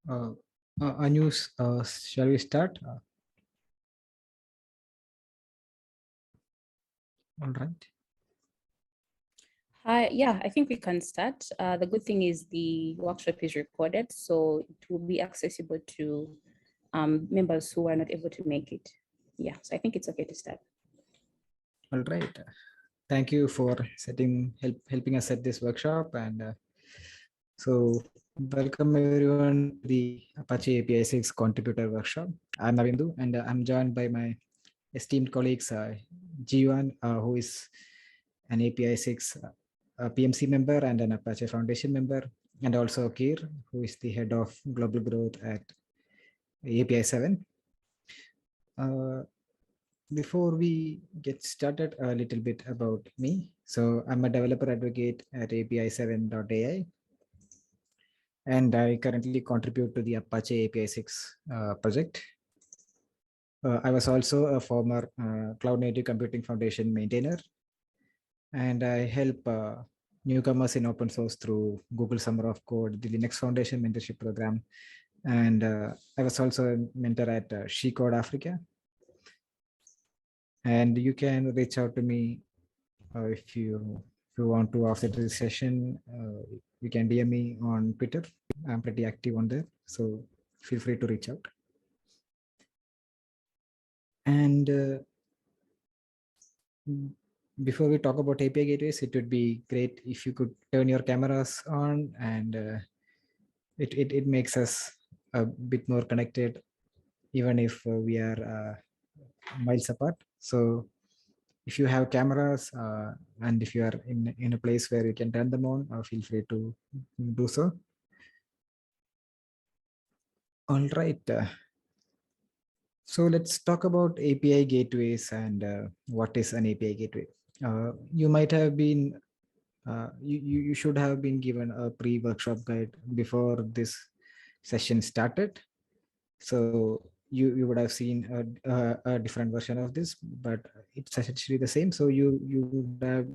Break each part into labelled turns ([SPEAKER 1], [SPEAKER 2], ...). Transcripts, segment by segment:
[SPEAKER 1] Uh, Anu, shall we start? All right.
[SPEAKER 2] Hi, yeah, I think we can start. The good thing is the workshop is recorded, so it will be accessible to members who are not able to make it. Yeah, so I think it's okay to start.
[SPEAKER 1] All right. Thank you for helping us set this workshop. And so welcome everyone to the Apache APISIX contributor workshop. I'm Navendu, and I'm joined by my esteemed colleagues, Jiwan, who is an APISIX PMC member and an Apache Foundation member, and also Kir, who is the head of global growth at API 7. Before we get started, a little bit about me. So I'm a developer advocate at API7.ai, and I currently contribute to the Apache API6 project. I was also a former Cloud Native Computing Foundation maintainer, and I help newcomers in open source through Google Summer of Code, the Linux Foundation mentorship program. And I was also a mentor at She Code Africa. And you can reach out to me if you want to after this session. You can DM me on Twitter. I'm pretty active on there, so feel free to reach out. And before we talk about API gateways, it would be great if you could turn your cameras on, and it makes us a bit more connected, even if we are miles apart. So if you have cameras and if you are in a place where you can turn them on, feel free to do so. All right. So let's talk about API gateways and what is an API gateway. You might have been, you should have been given a pre-workshop guide before this session started. So you would have seen a different version of this, but it's essentially the same. So you would have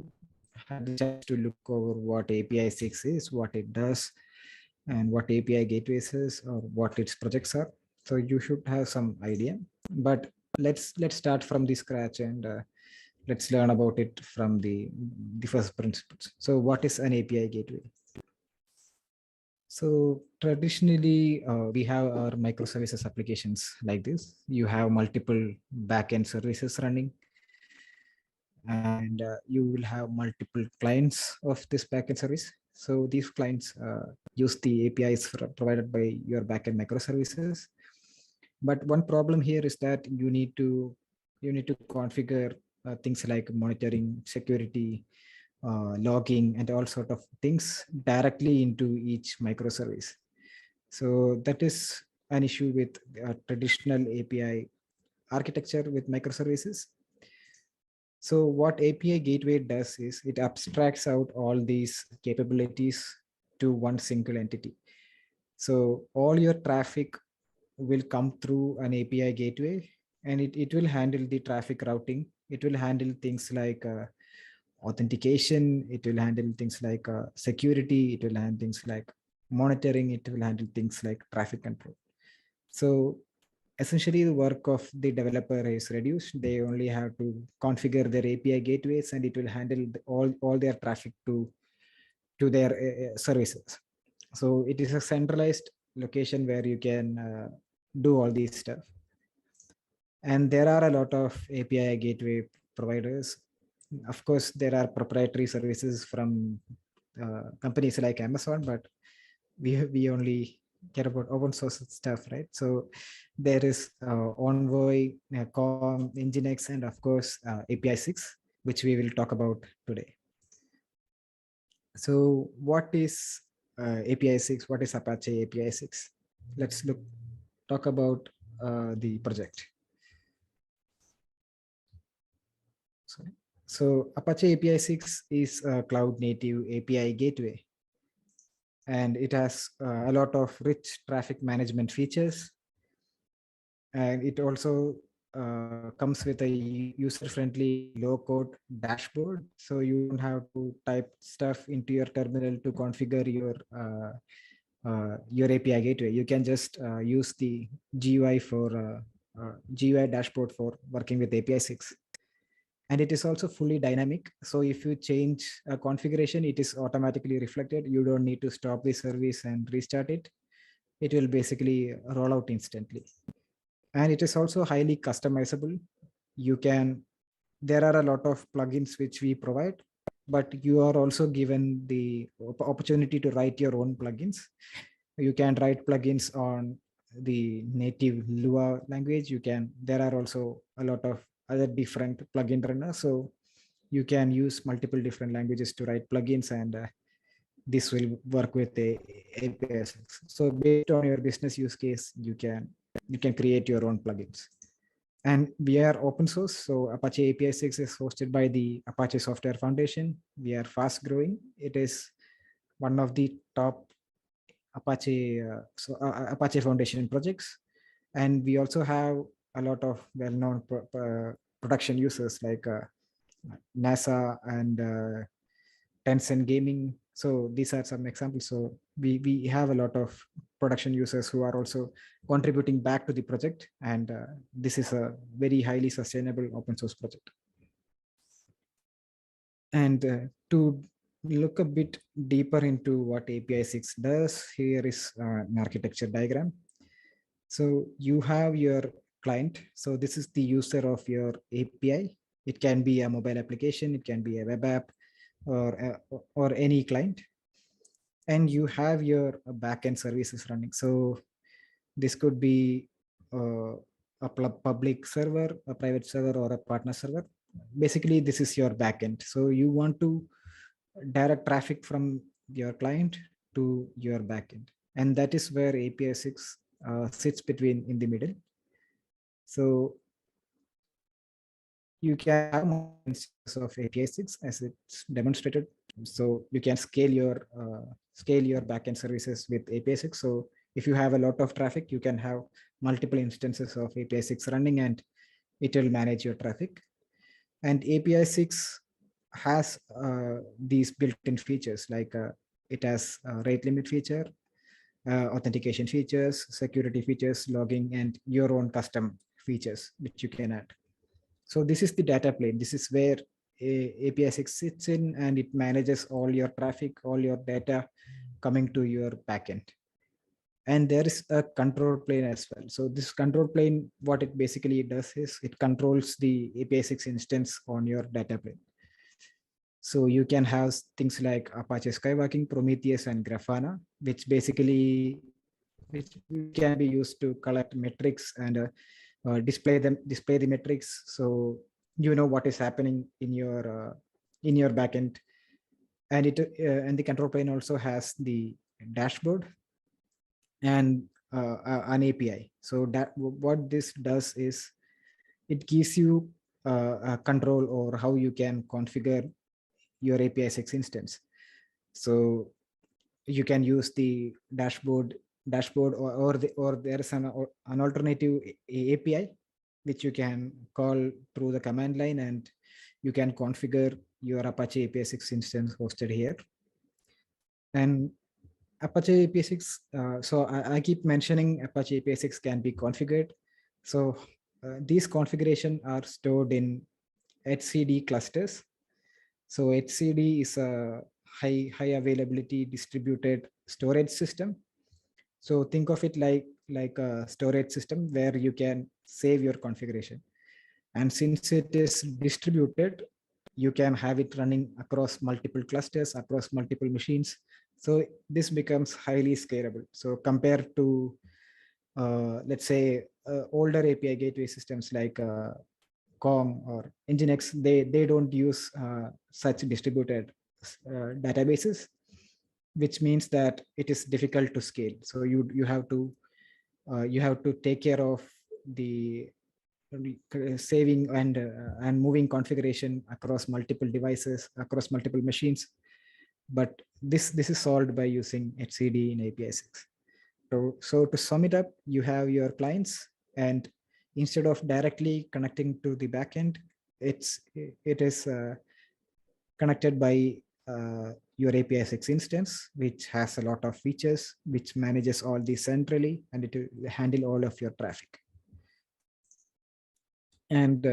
[SPEAKER 1] had the chance to look over what APISIX is, what it does, and what API gateways is, or what its projects are. So you should have some idea. But let's start from the scratch, and let's learn about it from the first principles. So what is an API gateway? So traditionally, we have our microservices applications like this. You have multiple backend services running, and you will have multiple clients of this backend service. So these clients use the APIs provided by your backend microservices. But one problem here is that you need to configure things like monitoring, security, logging, and all sort of things directly into each microservice. So that is an issue with traditional API architecture with microservices. So what API gateway does is it abstracts out all these capabilities to one single entity. So all your traffic will come through an API gateway, and it will handle the traffic routing. It will handle things like authentication. It will handle things like security. It will handle things like monitoring. It will handle things like traffic control. So essentially the work of the developer is reduced. They only have to configure their API gateways, and it will handle all their traffic to their services. So it is a centralized location where you can do all these stuff. And there are a lot of API gateway providers. Of course, there are proprietary services from companies like Amazon, but we only care about open source stuff, right? So there is Envoy, Com, Nginx, and of course APISIX, which we will talk about today. So what is APISIX? What is Apache APISIX? Let's talk about the project. Sorry. So Apache APISIX is a cloud native API gateway, and it has a lot of rich traffic management features. And it also comes with a user-friendly low-code dashboard, so you don't have to type stuff into your terminal to configure your your API gateway. You can just use the GUI for GUI dashboard for working with APISIX. And it is also fully dynamic. So if you change a configuration, it is automatically reflected. You don't need to stop the service and restart it. It will basically roll out instantly. And it is also highly customizable. There are a lot of plugins which we provide, but you are also given the opportunity to write your own plugins. You can write plugins on the native Lua language. There are also a lot of other different plugin runners. So you can use multiple different languages to write plugins, and this will work with the APISIX. So based on your business use case, you can create your own plugins. And we are open source. So Apache APISIX is hosted by the Apache Software Foundation. We are fast growing. It is one of the top Apache Apache Foundation projects. And we also have a lot of well-known production users like NASA and Tencent Gaming. So these are some examples. So we have a lot of production users who are also contributing back to the project. And this is a very highly sustainable open source project. And to look a bit deeper into what APISIX does, here is an architecture diagram. So you have your client. So this is the user of your API. It can be a mobile application, it can be a web app, or any client. And you have your backend services running. So this could be a public server, a private server, or a partner server. Basically, this is your backend. So you want to direct traffic from your client to your backend. And that is where APISIX sits in the middle. So you can have more instances of APISIX as it's demonstrated. So you can scale your backend services with APISIX. So if you have a lot of traffic, you can have multiple instances of APISIX running, and it will manage your traffic. And APISIX has these built-in features, like it has a rate limit feature, authentication features, security features, logging, and your own custom features which you can add. So this is the data plane. This is where APISIX sits in, and it manages all your traffic, all your data coming to your backend. And there is a control plane as well. So this control plane, what it basically does is it controls the APISIX instance on your data plane. So you can have things like Apache Skywalking, Prometheus, and Grafana, which can be used to collect metrics and display the metrics. So you know what is happening in your backend. And and the control plane also has the dashboard and an API. So what this does is it gives you a control over how you can configure your APISIX instance. So you can use the dashboard, or there is an alternative API which you can call through the command line, and you can configure your Apache APISIX instance hosted here. And Apache APISIX, so I keep mentioning Apache APISIX can be configured. So these configurations are stored in HCD clusters. So HCD is a high availability distributed storage system. So think of it like a storage system where you can save your configuration. And since it is distributed, you can have it running across multiple clusters, across multiple machines. So this becomes highly scalable. So compared to, let's say, older API gateway systems like Kong or Nginx, they don't use such distributed databases, which means that it is difficult to scale. So you have to take care of the saving and moving configuration across multiple devices, across multiple machines. But this is solved by using HCD in APISIX. So to sum it up, you have your clients, and instead of directly connecting to the backend, it is connected by your APISX instance, which has a lot of features, which manages all these centrally, and it will handle all of your traffic. And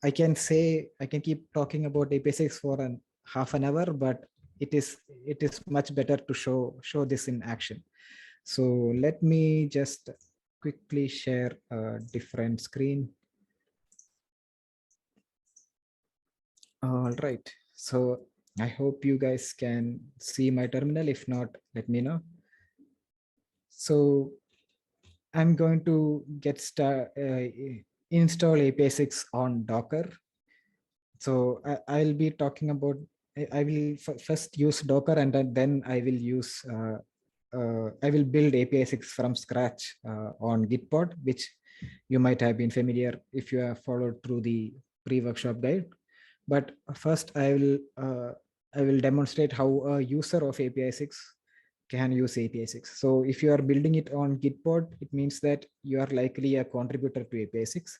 [SPEAKER 1] I can keep talking about APISX for half an hour, but it is much better to show this in action. So let me just quickly share a different screen. All right. So I hope you guys can see my terminal. If not, let me know. So I'm going to install APISX on Docker. So I'll be talking about, I will first use Docker, and then I will use, I will build APISX from scratch on Gitpod, which you might have been familiar if you have followed through the pre-workshop guide. But first I will demonstrate how a user of APISX can use APISX. So if you are building it on Gitpod, it means that you are likely a contributor to APISX.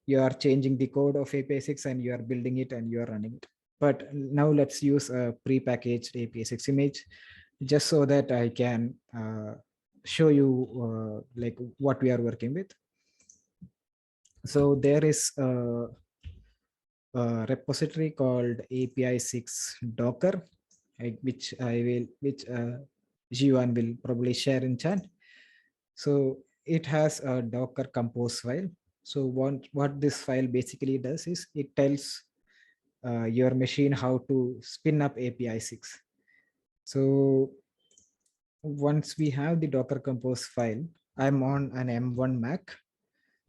[SPEAKER 1] You are changing the code of APISX and you are building it and you are running it. But now let's use a pre-packaged APISX image, just so that I can show you like what we are working with. So there is a repository called APISX Docker, which Jiwan will probably share in chat. So it has a Docker compose file. So what this file basically does is it tells your machine how to spin up APISX. So once we have the Docker compose file, I'm on an M1 Mac.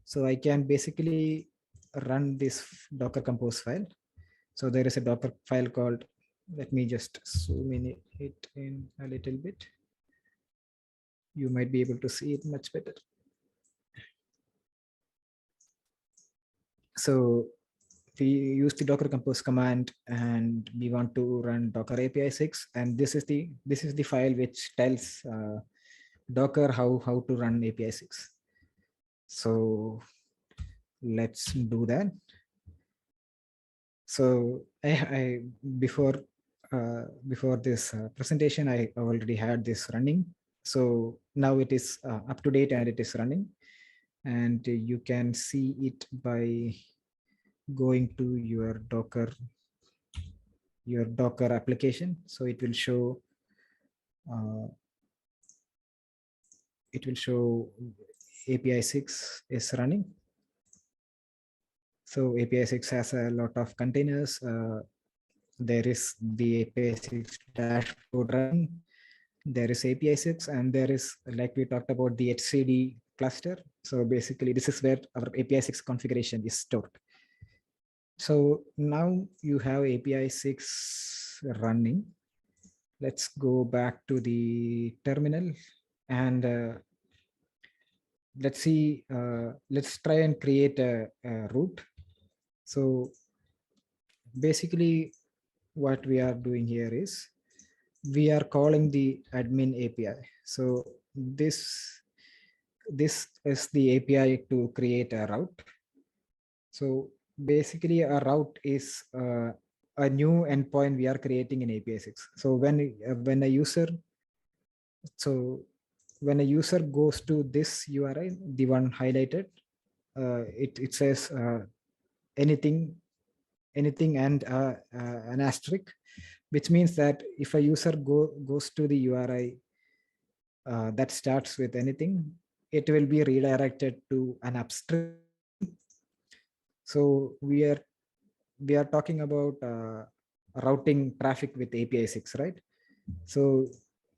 [SPEAKER 1] So I can basically run this Docker compose file. So there is a Docker file called, let me just zoom in it in a little bit. You might be able to see it much better. So we use the Docker compose command and we want to run Docker APISX, and this is the file which tells Docker how to run APISX. So let's do that. So before this presentation, I already had this running. So now it is up to date and it is running, and you can see it by going to your Docker application. So it will show APISX is running. So APISX has a lot of containers. There is the APISX dashboard running. There is APISX, and there is, like we talked about, the HCD cluster. So basically, this is where our APISX configuration is stored. So now you have APISX running. Let's go back to the terminal and let's see. Let's try and create a root. So basically, what we are doing here is we are calling the admin API. So this is the API to create a route. So basically, a route is a new endpoint we are creating in APISX. So when a user goes to this URI, the one highlighted, it says anything and an asterisk, which means that if a user goes to the URI that starts with anything, it will be redirected to an upstream. So we are talking about routing traffic with APISX, right? So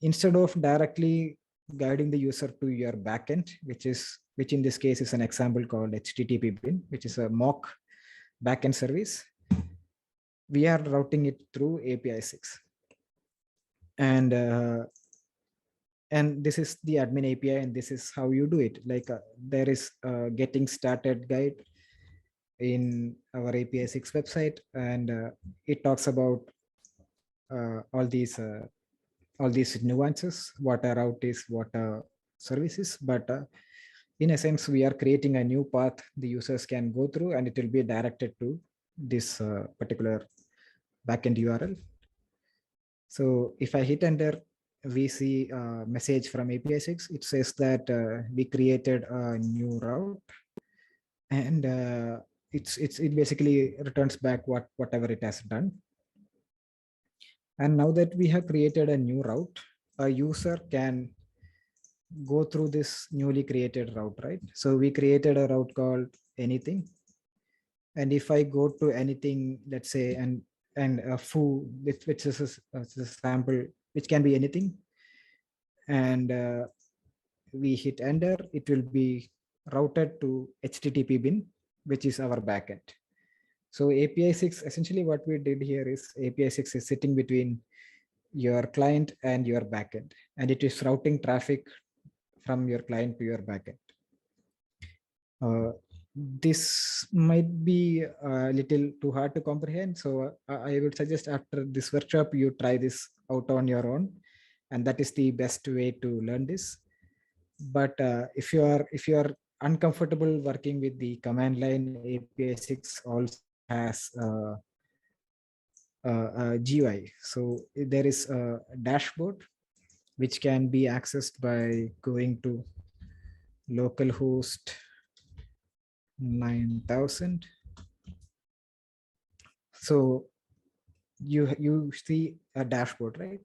[SPEAKER 1] instead of directly guiding the user to your backend, which in this case is an example called HTTP bin, which is a mock backend service, we are routing it through APISX. And this is the admin API, and this is how you do it. Like there is a getting started guide in our APISX website, and it talks about all these nuances, what a route is, what a service is. But in a sense, we are creating a new path the users can go through, and it will be directed to this particular backend URL. So if I hit enter, we see a message from APISIX. It says that we created a new route, and it basically returns back whatever it has done. And now that we have created a new route, a user can go through this newly created route, right? So we created a route called anything. And if I go to anything, let's say, and a foo, which is a sample, which can be anything, and we hit enter, it will be routed to HTTP bin, which is our backend. So APISIX, essentially what we did here is APISIX is sitting between your client and your backend, and it is routing traffic from your client to your backend. This might be a little too hard to comprehend. So I would suggest after this workshop, you try this out on your own. And that is the best way to learn this. But if you are uncomfortable working with the command line, APISIX also has a GUI. So there is a dashboard which can be accessed by going to localhost 9000. So you see a dashboard, right?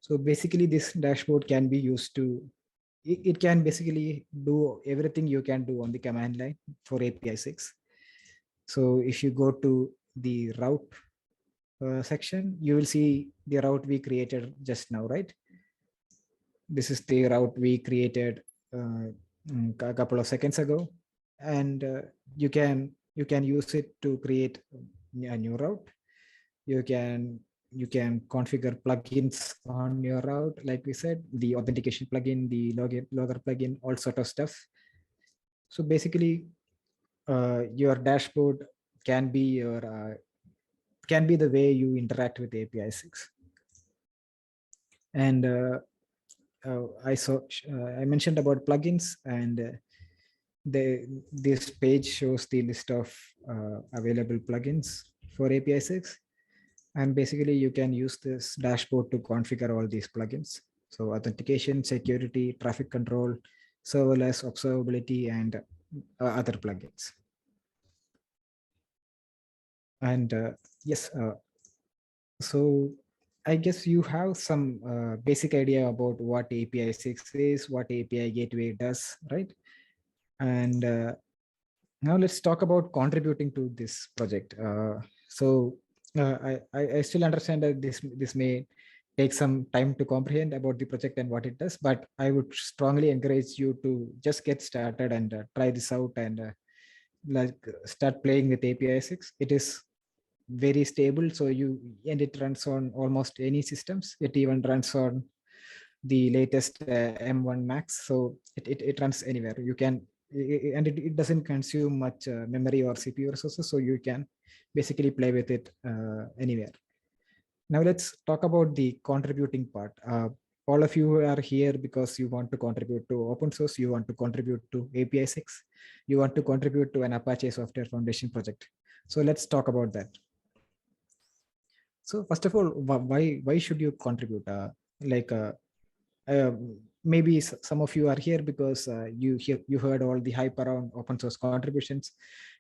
[SPEAKER 1] So basically this dashboard can be used to, it can basically do everything you can do on the command line for APISIX. So if you go to the route section, you will see the route we created just now, right? This is the route we created a couple of seconds ago, and you can use it to create a new route. You can configure plugins on your route, like we said, the authentication plugin, the logger plugin, all sort of stuff. So basically, your dashboard can be the way you interact with APISIX. And I mentioned about plugins, and this page shows the list of available plugins for APISIX. And basically you can use this dashboard to configure all these plugins. So authentication, security, traffic control, serverless, observability, and other plugins. And yes, so I guess you have some basic idea about what APISIX is, what API gateway does, right? And now let's talk about contributing to this project. I still understand that this may take some time to comprehend about the project and what it does, but I would strongly encourage you to just get started and try this out and start playing with APISIX. It is very stable, so and it runs on almost any systems. It even runs on the latest M1 Max, so it runs anywhere. You can, and it doesn't consume much memory or CPU resources, so you can basically play with it anywhere. Now let's talk about the contributing part. All of you are here because you want to contribute to open source, you want to contribute to APISIX, you want to contribute to an Apache Software Foundation project. So let's talk about that. So first of all, why should you contribute? Maybe some of you are here because you heard all the hype around open source contributions.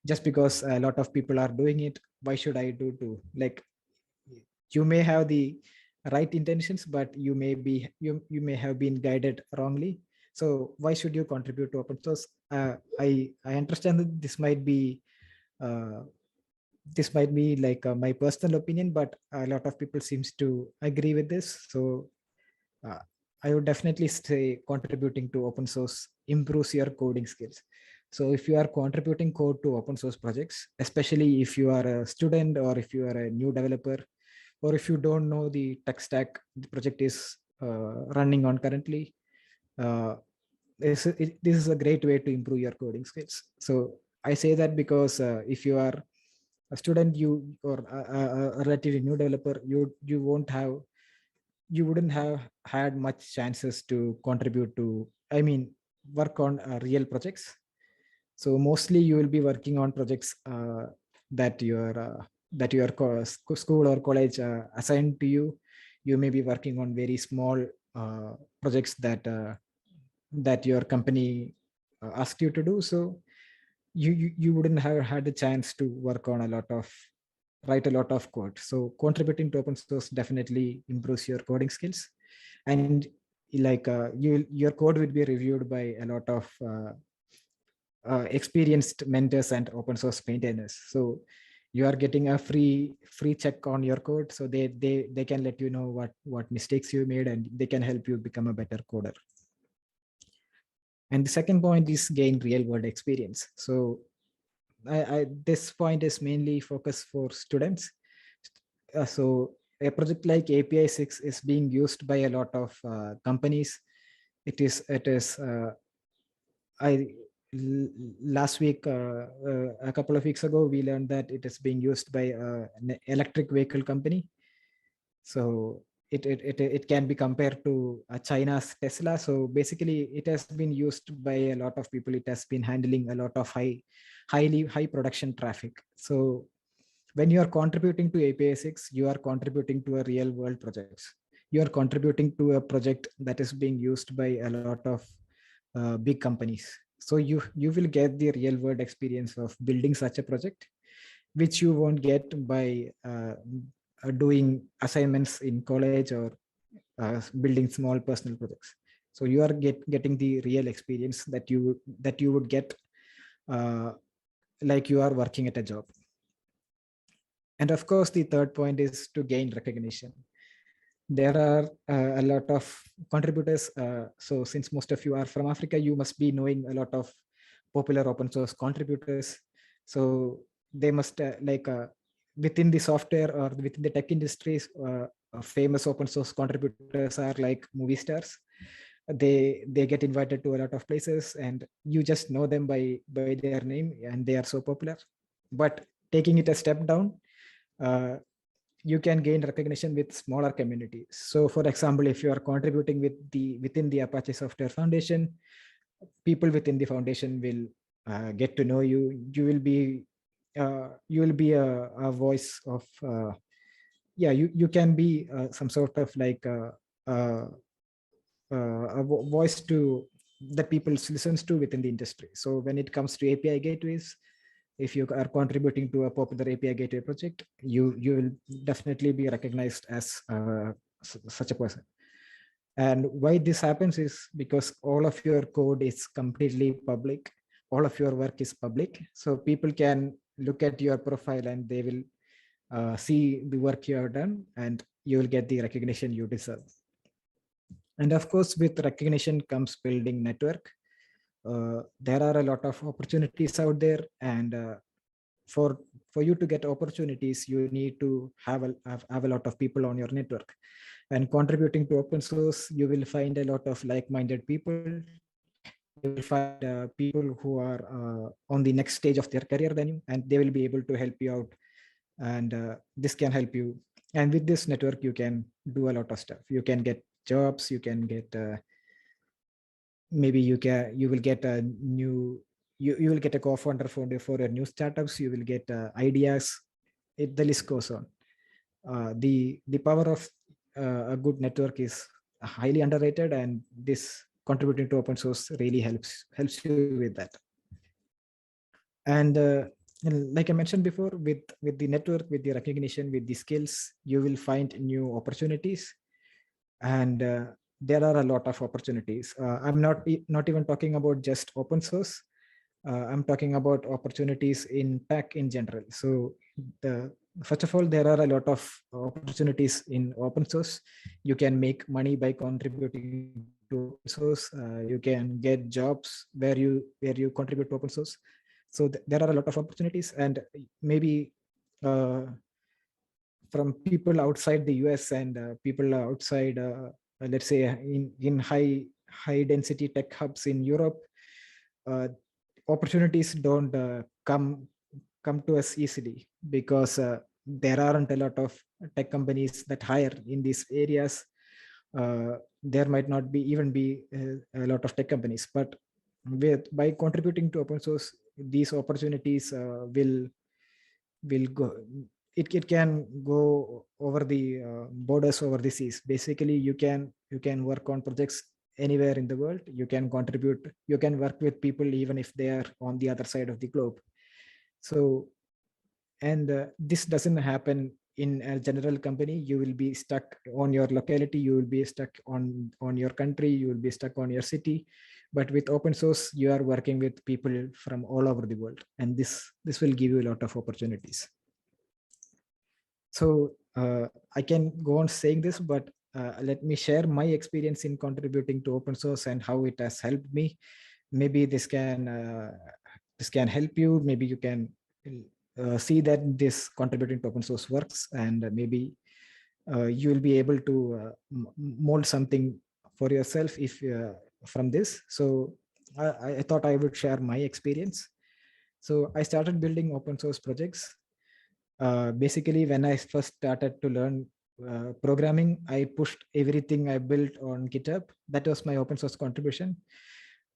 [SPEAKER 1] Just because a lot of people are doing it, why should I do too? Like, you may have the right intentions, but you may have been guided wrongly. So why should you contribute to open source? I understand that this might be like my personal opinion, but a lot of people seems to agree with this. So I would definitely say contributing to open source improves your coding skills. So if you are contributing code to open source projects, especially if you are a student or if you are a new developer, or if you don't know the tech stack the project is running on currently, this is a great way to improve your coding skills. So I say that because if you are a student, or a relatively new developer, you wouldn't have had much chances to contribute to, work on real projects. So mostly you will be working on projects that your school or college assigned to you. you may be working on very small projects that your company asked you to do. So you wouldn't have had a chance to work on write a lot of code. So contributing to open source definitely improves your coding skills, and like your code will be reviewed by a lot of experienced mentors and open source maintainers. So you are getting a free check on your code, so they can let you know what mistakes you made, and they can help you become a better coder. And the second point is gain real world experience. So this point is mainly focused for students. So a project like APISIX is being used by a lot of companies. It is last week, a couple of weeks ago, we learned that it is being used by an electric vehicle company. So it can be compared to China's Tesla. So basically, it has been used by a lot of people. It has been handling a lot of high production traffic. So when you are contributing to APISIX, you are contributing to a real world projects. You are contributing to a project that is being used by a lot of big companies. So you will get the real world experience of building such a project, which you won't get by doing assignments in college or building small personal projects. So you are getting the real experience that you would get like you are working at a job. And of course, the third point is to gain recognition. There are a lot of contributors. So since most of you are from Africa, you must be knowing a lot of popular open source contributors. So they must within the software or within the tech industries, famous open source contributors are like movie stars. They get invited to a lot of places, and you just know them by their name, and they are so popular. But taking it a step down, you can gain recognition with smaller communities. So for example, if you are contributing within the Apache Software Foundation, people within the foundation will get to know you. You will be a voice of you can be some sort of like a voice to that people listens to within the industry. So when it comes to API gateways, if you are contributing to a popular API gateway project, you will definitely be recognized as such a person. And why this happens is because all of your code is completely public. All of your work is public. So people can look at your profile and they will see the work you have done, and you will get the recognition you deserve. And of course, with recognition comes building network. There are a lot of opportunities out there, and for you to get opportunities, you need to have a lot of people on your network. And contributing to open source, you will find a lot of like-minded people. You will find people who are on the next stage of their career than you, and they will be able to help you out. And this can help you. And with this network, you can do a lot of stuff. You can get jobs. You can get maybe you will get a new you will get a co-founder for your new startups. You will get ideas. The list goes on. The power of a good network is highly underrated, and this contributing to open source really helps you with that. And like I mentioned before, with the network, with the recognition, with the skills, you will find new opportunities. And there are a lot of opportunities. I'm not even talking about just open source. I'm talking about opportunities in tech in general. So first of all, there are a lot of opportunities in open source. You can make money by contributing to open source. You can get jobs where you contribute to open source. So there are a lot of opportunities, and maybe from people outside the US and people outside, let's say in high density tech hubs in Europe, opportunities don't come to us easily, because there aren't a lot of tech companies that hire in these areas. There might not be a lot of tech companies, but by contributing to open source, these opportunities will go it can go over the borders, over the seas. Basically, you can work on projects anywhere in the world. You can contribute, you can work with people even if they are on the other side of the globe. So, and this doesn't happen in a general company. You will be stuck on your locality, you will be stuck on your country, you will be stuck on your city. But with open source, you are working with people from all over the world, and this will give you a lot of opportunities. So I can go on saying this, but let me share my experience in contributing to open source and how it has helped me. Maybe this can help you. Maybe you can see that this contributing to open source works, and maybe you will be able to mold something for yourself if from this. So I thought I would share my experience. So I started building open source projects. Basically, when I first started to learn programming, I pushed everything I built on GitHub. That was my open source contribution.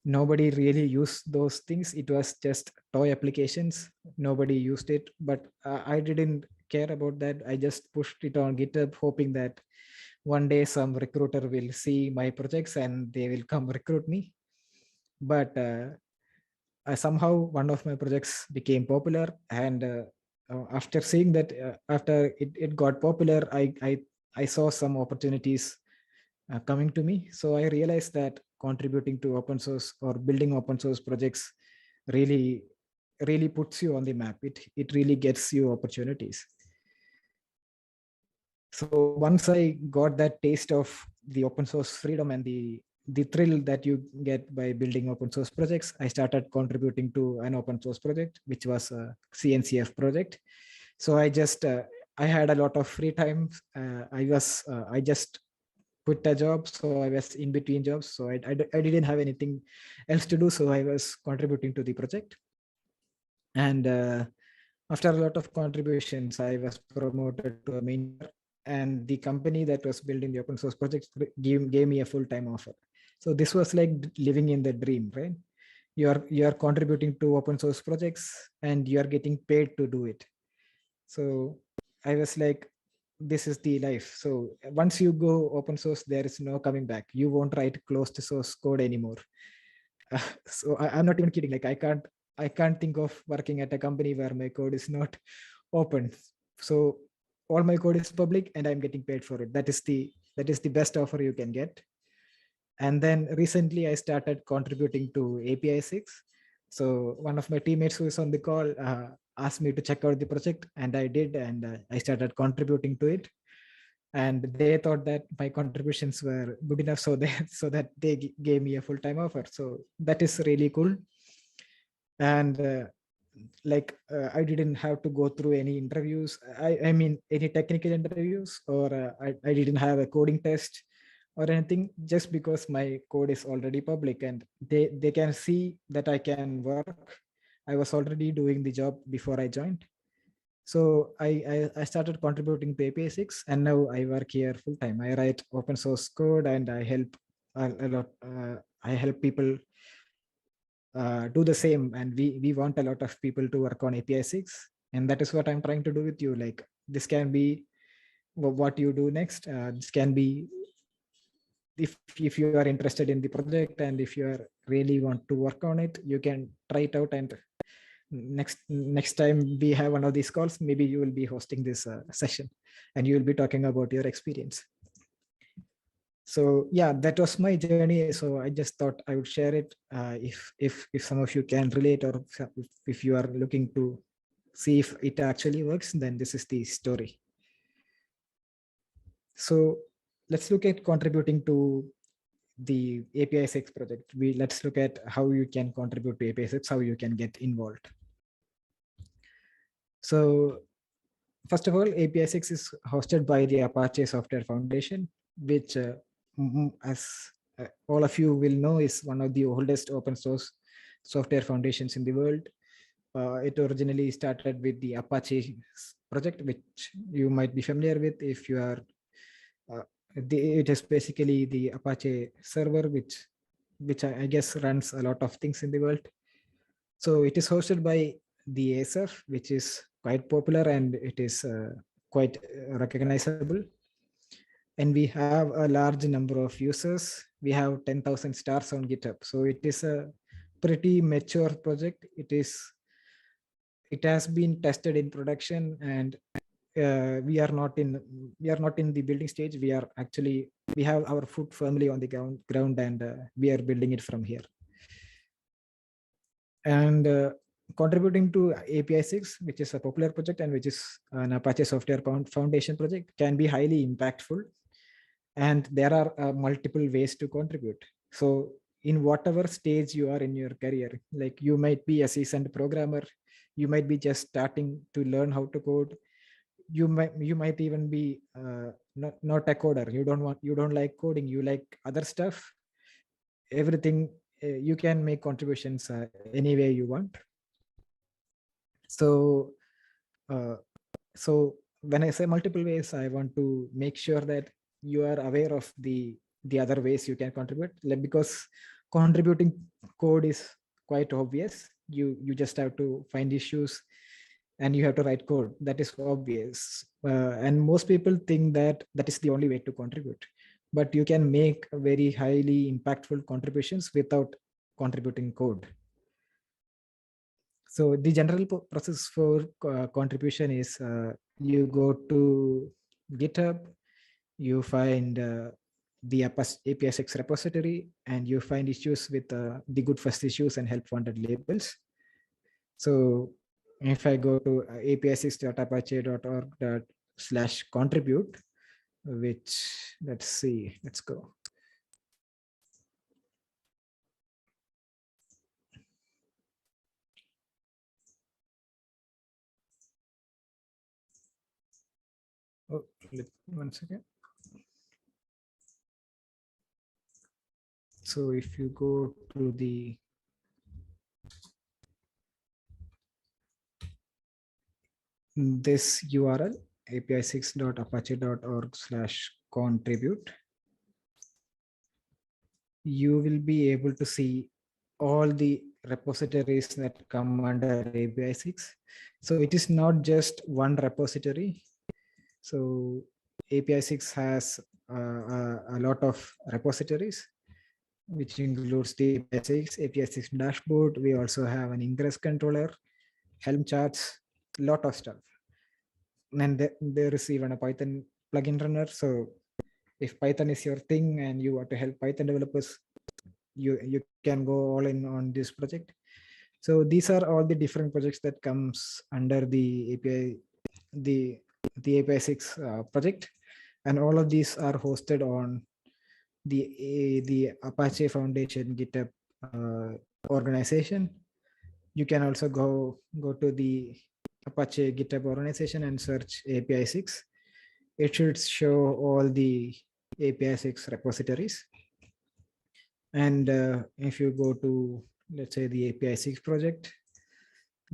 [SPEAKER 1] Nobody really used those things. It was just toy applications. Nobody used it, but I didn't care about that. I just pushed it on GitHub, hoping that one day some recruiter will see my projects and they will come recruit me. But somehow one of my projects became popular, and after seeing that, after it got popular, I saw some opportunities coming to me. So I realized that contributing to open source or building open source projects really puts you on the map. It really gets you opportunities. So once I got that taste of the open source freedom and the thrill that you get by building open source projects, I started contributing to an open source project, which was a CNCF project. So I had a lot of free time. I just quit a job, so I was in between jobs. So I didn't have anything else to do. So I was contributing to the project. And after a lot of contributions, I was promoted to a maintainer, and the company that was building the open source project gave me a full-time offer. So this was like living in the dream, right? You are contributing to open source projects and you are getting paid to do it. So I was like, this is the life. So once you go open source, there is no coming back. You won't write closed source code anymore. So I'm not even kidding. Like I can't think of working at a company where my code is not open. So all my code is public and I'm getting paid for it. That is the best offer you can get. And then recently I started contributing to APISX. So one of my teammates who is on the call asked me to check out the project, and I did, and I started contributing to it. And they thought that my contributions were good enough, so that they gave me a full-time offer. So that is really cool. And I didn't have to go through any interviews. I mean, any technical interviews, or I didn't have a coding test or anything, just because my code is already public and they can see that I can work. I was already doing the job before I joined. So I started contributing to APISX, and now I work here full time. I write open source code, and I help a lot. I help people do the same, and we want a lot of people to work on APISX, and that is what I'm trying to do with you. Like, this can be what you do next. This can be, if you are interested in the project and if you are really want to work on it, you can try it out. And next time we have one of these calls, maybe you will be hosting this session and you will be talking about your experience. So yeah, that was my journey. So I just thought I would share it. If some of you can relate, or if you are looking to see if it actually works, then this is the story. So let's look at contributing to the APISX project. Let's look at how you can contribute to APISX, how you can get involved. So first of all, APISX is hosted by the Apache Software Foundation, which as all of you will know, is one of the oldest open source software foundations in the world. It originally started with the Apache project, which you might be familiar with if you are. It is basically the Apache server, which I guess runs a lot of things in the world. So it is hosted by the ASF, which is quite popular and it is quite recognizable. And we have a large number of users. We have 10,000 stars on GitHub. So it is a pretty mature project. It has been tested in production, and we are not in the building stage. We have our foot firmly on the ground, and we are building it from here. And contributing to APISIX, which is a popular project and which is an Apache Software Foundation project, can be highly impactful. And there are multiple ways to contribute. So in whatever stage you are in your career, like you might be a seasoned programmer, you might be just starting to learn how to code, you might even be not a coder. You don't like coding, you like other stuff. Everything, you can make contributions any way you want. So so when I say multiple ways, I want to make sure that you are aware of the other ways you can contribute, because contributing code is quite obvious. You just have to find issues and you have to write code. That is obvious, and most people think that that is the only way to contribute, but you can make very highly impactful contributions without contributing code. So the general process for contribution is you go to GitHub, you find the APISIX repository, and you find issues with the good first issues and help wanted labels. So if I go to apis6.apache.org/contribute, which let's go. Oh, 1 second. So if you go to this URL, apis6.apache.org/contribute, you will be able to see all the repositories that come under APISIX. So it is not just one repository. So APISIX has a lot of repositories, which includes the APISIX dashboard. We also have an ingress controller, Helm charts, lot of stuff. And there is even a Python plugin runner. So if Python is your thing and you want to help Python developers, you can go all in on this project. So these are all the different projects that comes under the API, the APISIX project, and all of these are hosted on the Apache Foundation GitHub organization. You can also go to the Apache GitHub organization and search APISIX. It should show all the APISIX repositories. And if you go to, let's say, the APISIX project,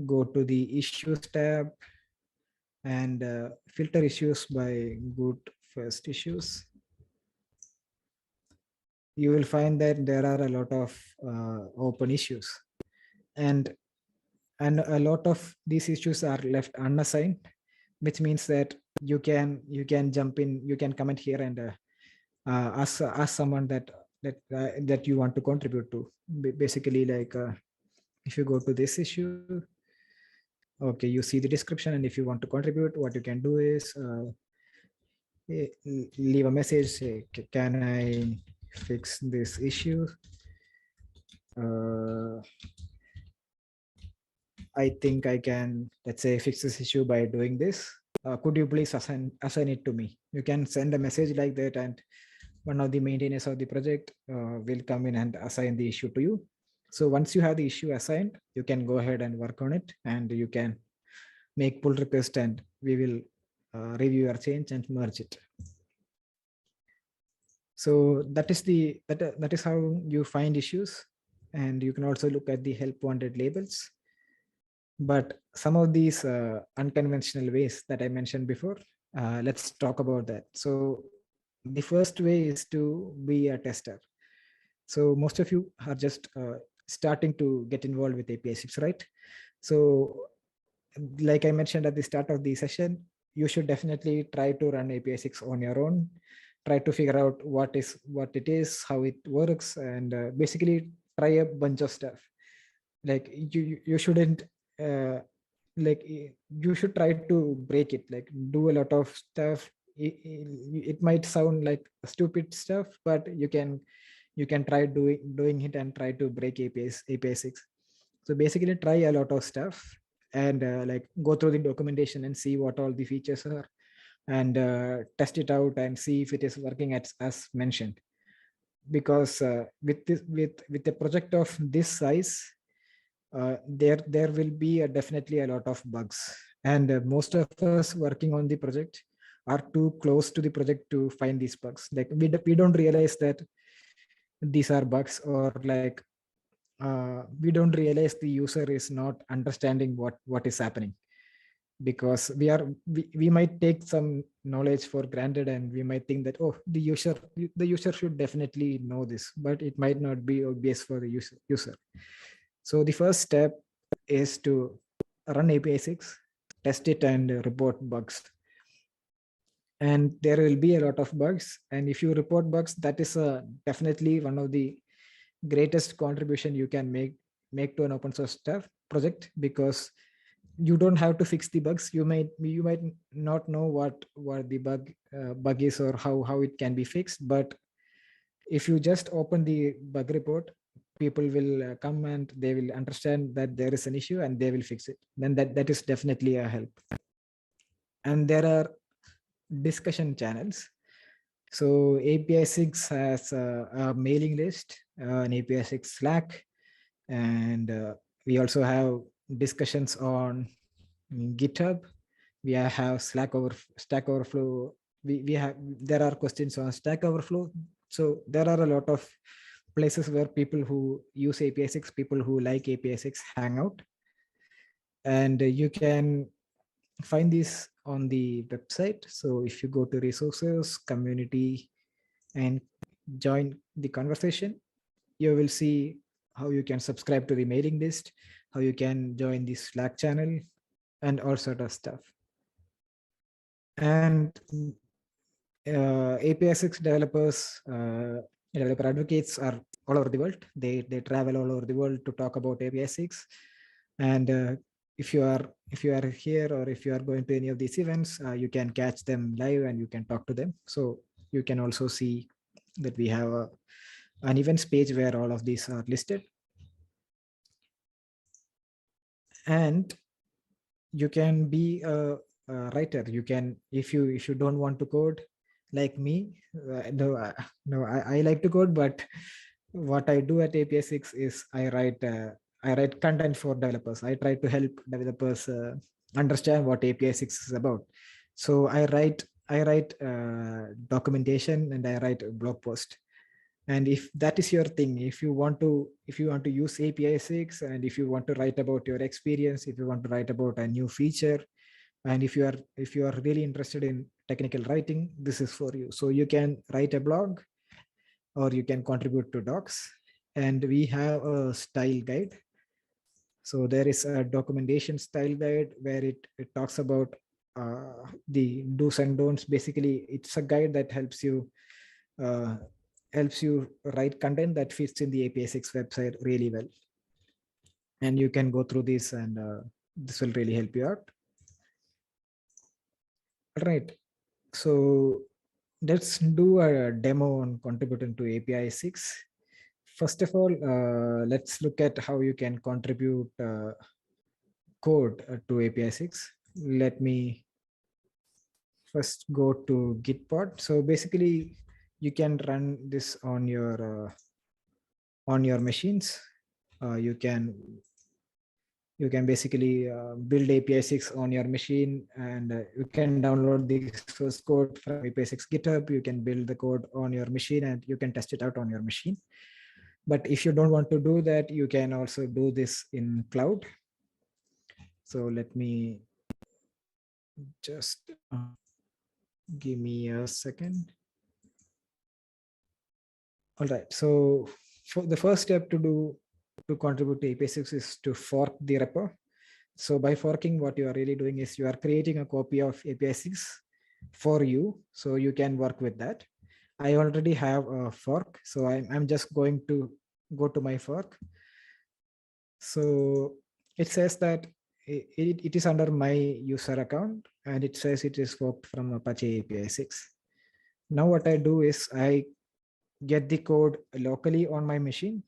[SPEAKER 1] go to the issues tab and filter issues by good first issues. You will find that there are a lot of open issues, and a lot of these issues are left unassigned, which means that you can jump in, you can comment here and ask someone that you want to contribute to. Basically, like if you go to this issue, okay, you see the description, and if you want to contribute, what you can do is leave a message, say, can I fix this issue? I think I can, let's say, fix this issue by doing this. Could you please assign it to me? You can send a message like that, and one of the maintainers of the project will come in and assign the issue to you. So once you have the issue assigned, you can go ahead and work on it, and you can make pull request, and we will review your change and merge it. So that is how you find issues, and you can also look at the help wanted labels. But some of these unconventional ways that I mentioned before, let's talk about that. So the first way is to be a tester. So most of you are just starting to get involved with APISIX, right? So like I mentioned at the start of the session, you should definitely try to run APISIX on your own. Try to figure out what it is, how it works, and basically try a bunch of stuff. Like you shouldn't like you should try to break it, like do a lot of stuff. It might sound like stupid stuff, but you can try doing it and try to break APISIX. So basically try a lot of stuff and like go through the documentation and see what all the features are, and test it out and see if it is working as mentioned. Because with a project of this size, there will be definitely a lot of bugs, and most of us working on the project are too close to the project to find these bugs. Like we don't realize that these are bugs, or like we don't realize the user is not understanding what is happening, because we might take some knowledge for granted, and we might think that, oh, the user should definitely know this, but it might not be obvious for the user. So the first step is to run APISIX, test it, and report bugs. And there will be a lot of bugs, and if you report bugs, that is definitely one of the greatest contribution you can make to an open source stuff project, because you don't have to fix the bugs. You might not know what the bug is, or how it can be fixed, but if you just open the bug report, people will come and they will understand that there is an issue and they will fix it. Then that is definitely a help. And there are discussion channels. So APISIX has a mailing list, an APISIX Slack, and we also have discussions on GitHub. We have Stack Overflow. We have There are questions on Stack Overflow. So there are a lot of places where people who use APISIX, people who like APISIX, hang out. And you can find this on the website. So if you go to resources, community, and join the conversation, you will see how you can subscribe to the mailing list, how you can join the Slack channel, and all sort of stuff. And APISIX developer advocates are all over the world. They travel all over the world to talk about APISIX. And if you are here, or if you are going to any of these events, you can catch them live and you can talk to them. So you can also see that we have an events page where all of these are listed. And you can be a writer. You can, if you don't want to code like me, no, I like to code, but what I do at APISIX is I write content for developers. I try to help developers understand what APISIX is about. So I write documentation, and I write a blog post. And if that is your thing, if you want to use APISIX, and if you want to write about your experience, if you want to write about a new feature, and if you are really interested in technical writing, this is for you. So you can write a blog, or you can contribute to docs. And we have a style guide. So there is a documentation style guide where it talks about the do's and don'ts. Basically, it's a guide that helps you write content that fits in the APISIX website really well. And you can go through this, and this will really help you out. All right. So let's do a demo on contributing to APISIX. First of all, let's look at how you can contribute code to APISIX. Let me first go to Gitpod. So basically, you can run this on your machines. You can basically build APISIX on your machine, and you can download the source code from APISIX GitHub. You can build the code on your machine, and you can test it out on your machine. But if you don't want to do that, you can also do this in cloud. So let me just give me a second. All right. So for the first step to contribute to APISIX is to fork the repo. So by forking, what you are really doing is you are creating a copy of APISIX for you, so you can work with that. I already have a fork, so I'm just going to go to my fork. So it says that it is under my user account, and it says it is forked from Apache APISIX. Now what I do is I get the code locally on my machine.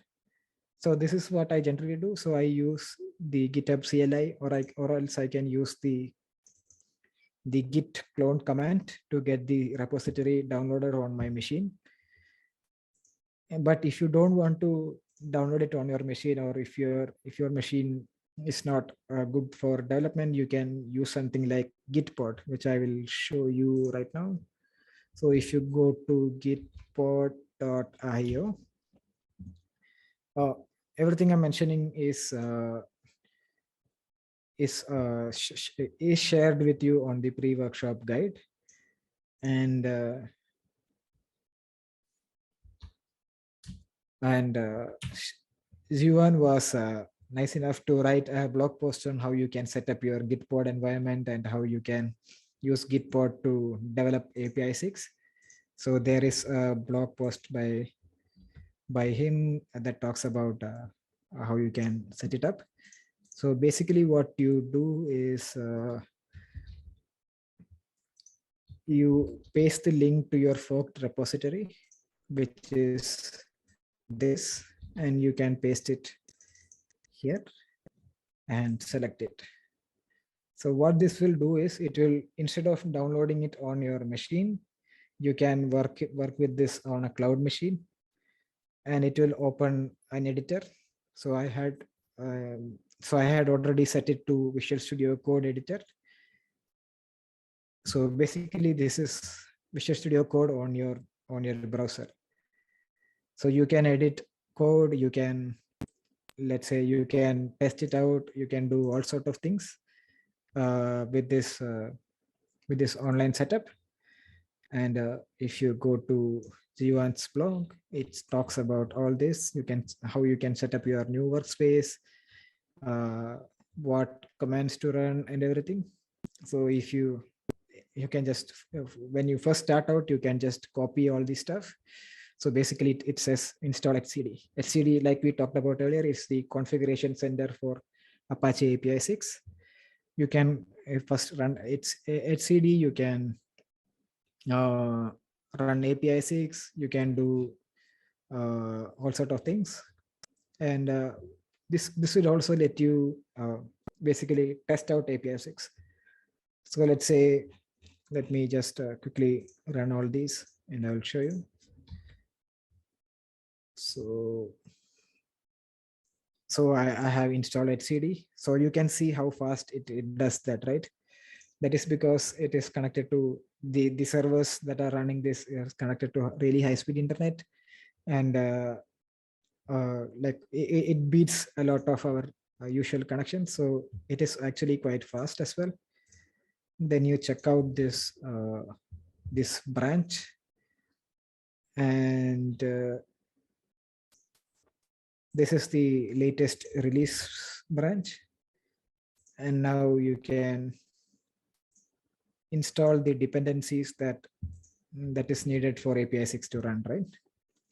[SPEAKER 1] So this is what I generally do. So I use the GitHub CLI, or else I can use the git clone command to get the repository downloaded on my machine. But if you don't want to download it on your machine, or if your machine is not good for development, you can use something like Gitpod, which I will show you right now. So if you go to gitpod.io, everything I'm mentioning is shared with you on the pre-workshop guide. And Zivan was nice enough to write a blog post on how you can set up your Gitpod environment and how you can use Gitpod to develop APISIX. So there is a blog post by him that talks about how you can set it up. So basically what you do is you paste the link to your forked repository, which is this, and you can paste it here and select it. So what this will do is it will, instead of downloading it on your machine, you can work with this on a cloud machine, and it will open an editor. So I had already set it to Visual Studio Code editor. So basically this is Visual Studio Code on your browser. So you can edit code, you can, let's say, you can test it out, you can do all sort of things with this online setup. And if you go to Jivan's blog, it talks about all this. You can, how you can set up your new workspace, what commands to run and everything. So if you can just, when you first start out, you can just copy all this stuff. So basically it says install etcd. Etcd, like we talked about earlier, is the configuration center for Apache APISIX. You can first run its etcd, you can run APISIX, you can do all sort of things. And this will also let you basically test out APISIX. So let's say, let me just quickly run all these and I'll show you. So I have installed etcd. So you can see how fast it does that, right? That is because it is connected to the servers that are running this is connected to really high speed internet. And like it beats a lot of our usual connections. So it is actually quite fast as well. Then you check out this this branch, and this is the latest release branch. And now you can install the dependencies that is needed for APISIX to run, right?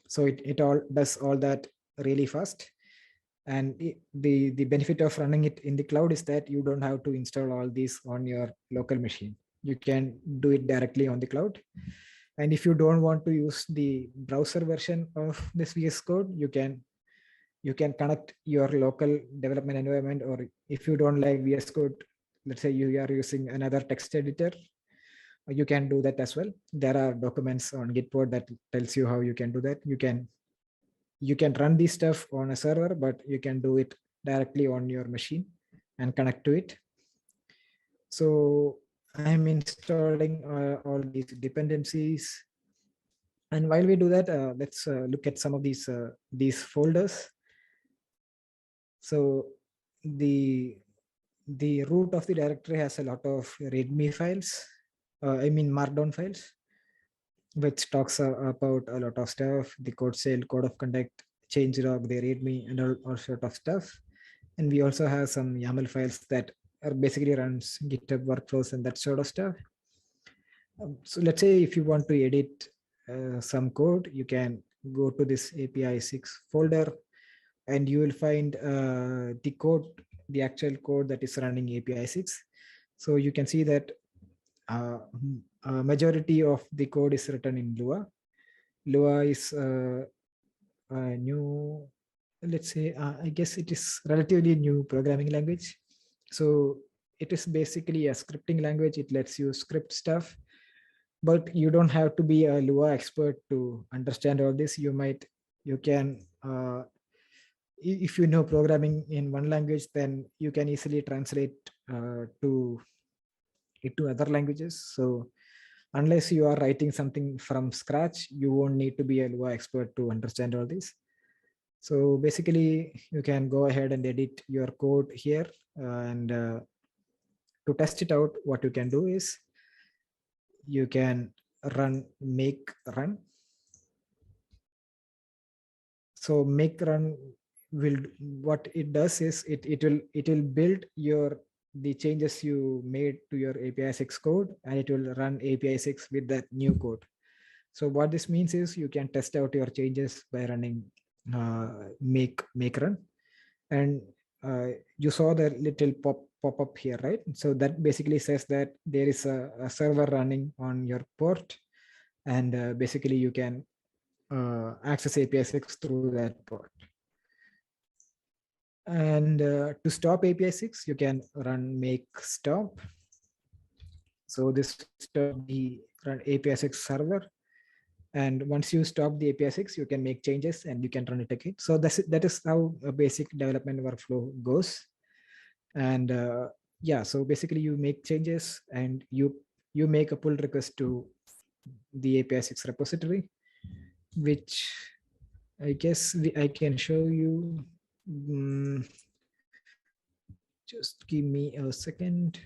[SPEAKER 1] So it all does all that really fast. And the benefit of running it in the cloud is that you don't have to install all these on your local machine. You can do it directly on the cloud. And if you don't want to use the browser version of this VS Code, you can connect your local development environment. Or if you don't like VS Code, let's say you are using another text editor, you can do that as well. There are documents on Gitpod that tells you how you can do that. You can run this stuff on a server, but you can do it directly on your machine and connect to it. So I'm installing all these dependencies. And while we do that, let's look at some of these folders. So the root of the directory has a lot of README files, Markdown files, which talks about a lot of stuff, the code cell, code of conduct, change log, the README, and all sort of stuff. And we also have some YAML files that basically runs GitHub workflows and that sort of stuff. So let's say if you want to edit some code, you can go to this APISIX folder and you will find the code, the actual code that is running APISIX. So you can see that majority of the code is written in Lua. Lua is a new, let's say, I guess it is relatively new programming language. So it is basically a scripting language. It lets you script stuff, but you don't have to be a Lua expert to understand all this. You can, if you know programming in one language, then you can easily translate to other languages. So unless you are writing something from scratch, you won't need to be a Lua expert to understand all this. So basically, you can go ahead and edit your code here. And to test it out, what you can do is you can make run. So make run will, what it does is it will build the changes you made to your APISIX code, and it will run APISIX with that new code. So what this means is you can test out your changes by running make run, and you saw the little pop up here, right? So that basically says that there is a server running on your port, and basically you can access APISIX through that port. And to stop APISIX, you can run make stop. So this stop the APISIX server. And once you stop the APISIX, you can make changes and you can run it again. So that is how a basic development workflow goes. And yeah, so basically you make changes and you make a pull request to the APISIX repository, which I guess I can show you. Just give me a second.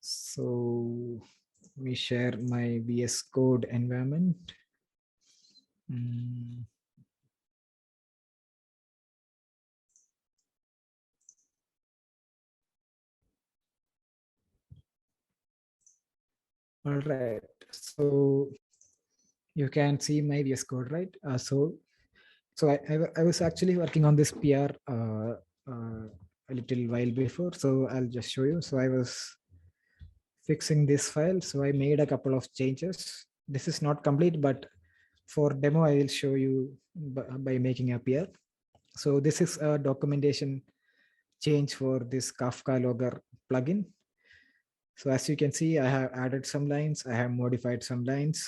[SPEAKER 1] So let me share my VS Code environment. All right, so you can see my VS Code, right? So I was actually working on this PR a little while before, so I'll just show you. So I was fixing this file, so I made a couple of changes. This is not complete, but for demo, I will show you by making a PR. So this is a documentation change for this Kafka logger plugin. So as you can see, I have added some lines, I have modified some lines,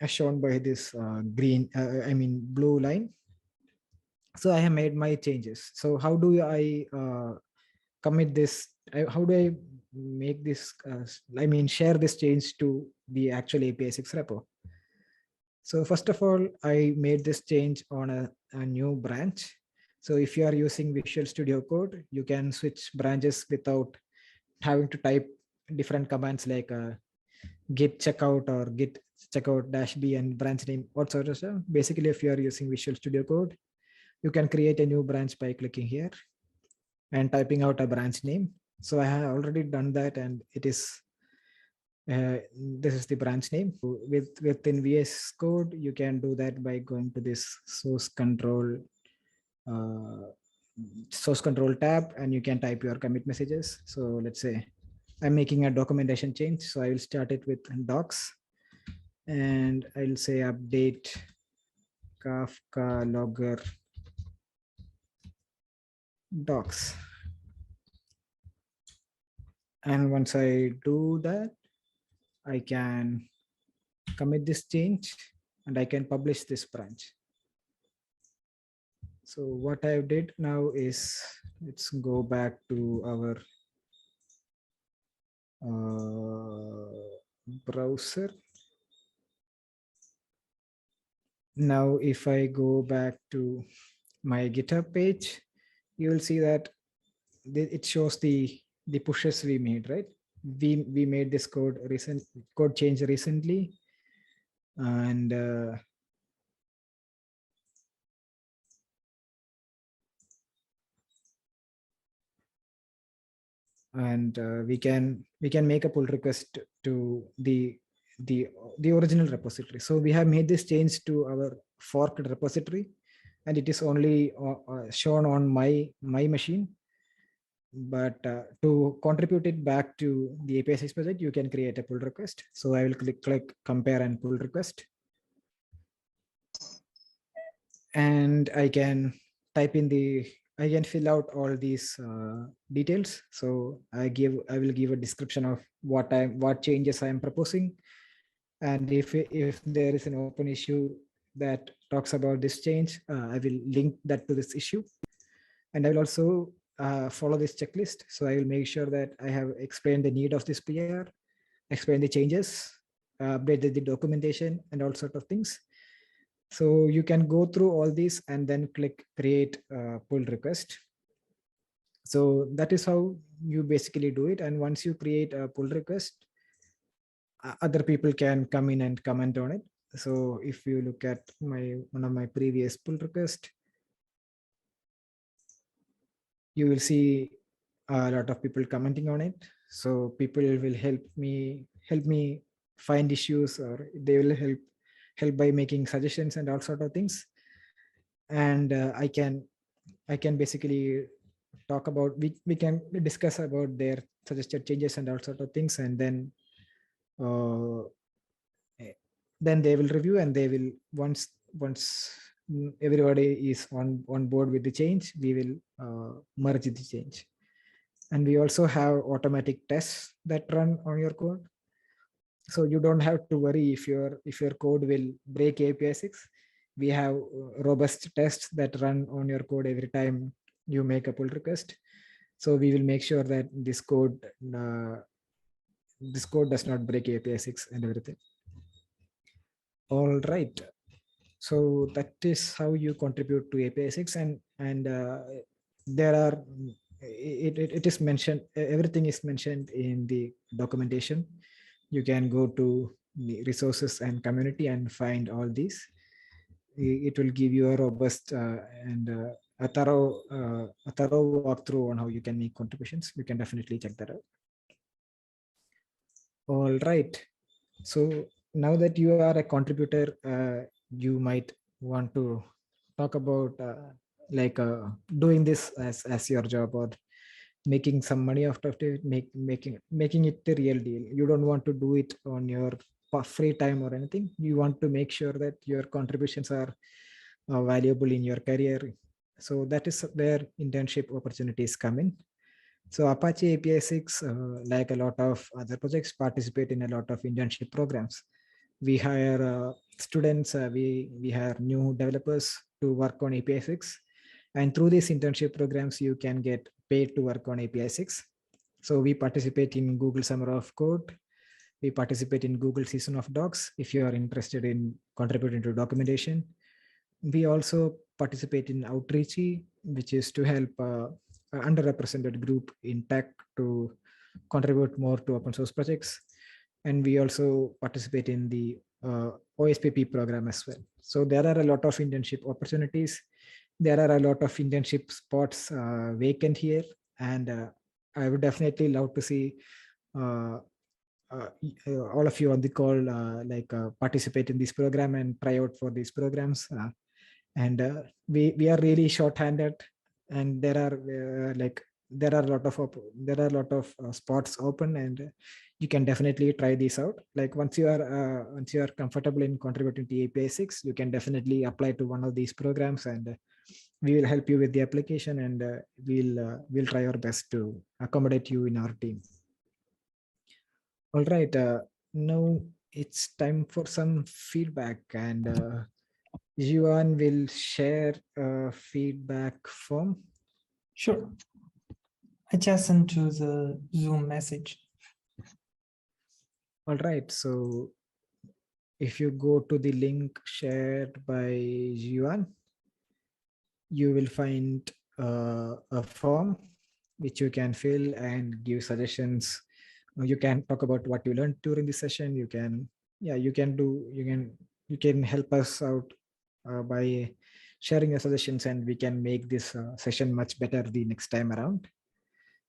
[SPEAKER 1] as shown by this blue line. So I have made my changes. So how do I commit this? How do I make this, share this change to the actual APISIX repo? So first of all, I made this change on a new branch. So if you are using Visual Studio Code, you can switch branches without having to type different commands like git checkout or git checkout -b and branch name, what sort of stuff. Basically, if you are using Visual Studio Code, you can create a new branch by clicking here and typing out a branch name. So I have already done that, and it is this is the branch name. Within VS Code, you can do that by going to this source control tab, and you can type your commit messages. So let's say I'm making a documentation change, so I will start it with docs, and I'll say update Kafka logger docs. And once I do that, I can commit this change and I can publish this branch. So what I did now is, let's go back to our browser. Now, if I go back to my GitHub page, you will see that it shows the pushes we made, right? We made this code change recently, and and we can make a pull request to the original repository. So we have made this change to our forked repository, and it is only shown on my machine. But to contribute it back to the APISIX project, you can create a pull request. So I will click compare and pull request, and I can type in I can fill out all these details. So I will give a description of what changes I am proposing, and if there is an open issue that talks about this change, I will link that to this issue, and I will also follow this checklist. So I will make sure that I have explained the need of this PR, explain the changes, updated the documentation, and all sort of things. So you can go through all these and then click create pull request. So that is how you basically do it. And once you create a pull request, other people can come in and comment on it. So if you look at one of my previous pull request, you will see a lot of people commenting on it. So people will help me find issues, or they will help by making suggestions and all sort of things. And I can basically talk about, we can discuss about their suggested changes and all sort of things, and then they will review, and they will, once everybody is on board with the change, we will merge the change. And we also have automatic tests that run on your code, so you don't have to worry if your code will break APISIX. We have robust tests that run on your code every time you make a pull request. So we will make sure that this code does not break APISIX and everything. All right. So that is how you contribute to APISIX, and there are it is mentioned, everything is mentioned in the documentation. You can go to the resources and community and find all these. It will give you a robust and a thorough walkthrough on how you can make contributions. You can definitely check that out. All right. So now that you are a contributor, you might want to talk about doing this as your job, or making some money out of it, making it a real deal. You don't want to do it on your free time or anything. You want to make sure that your contributions are valuable in your career. So that is where internship opportunities come in. So Apache APISIX, like a lot of other projects, participate in a lot of internship programs. We hire students, we hire new developers to work on APISIX. And through these internship programs, you can get paid to work on APISIX. So we participate in Google Summer of Code. We participate in Google Season of Docs if you are interested in contributing to documentation. We also participate in Outreachy, which is to help underrepresented group in tech to contribute more to open source projects. And we also participate in the OSPP program as well. So there are a lot of internship opportunities. There are a lot of internship spots vacant here. And I would definitely love to see all of you on the call participate in this program and try out for these programs. And we are really short-handed, and there are a lot of spots open, and you can definitely try this out. Like once you are comfortable in contributing to APISIX, you can definitely apply to one of these programs, and we will help you with the application, and we'll try our best to accommodate you in our team. All right, now it's time for some feedback, and Yuan will share a feedback form.
[SPEAKER 3] Sure. I just sent to the Zoom message.
[SPEAKER 1] All right, so if you go to the link shared by Yuan, you will find a form which you can fill and give suggestions. You can talk about what you learned during the session. You can help us out by sharing your suggestions, and we can make this session much better the next time around.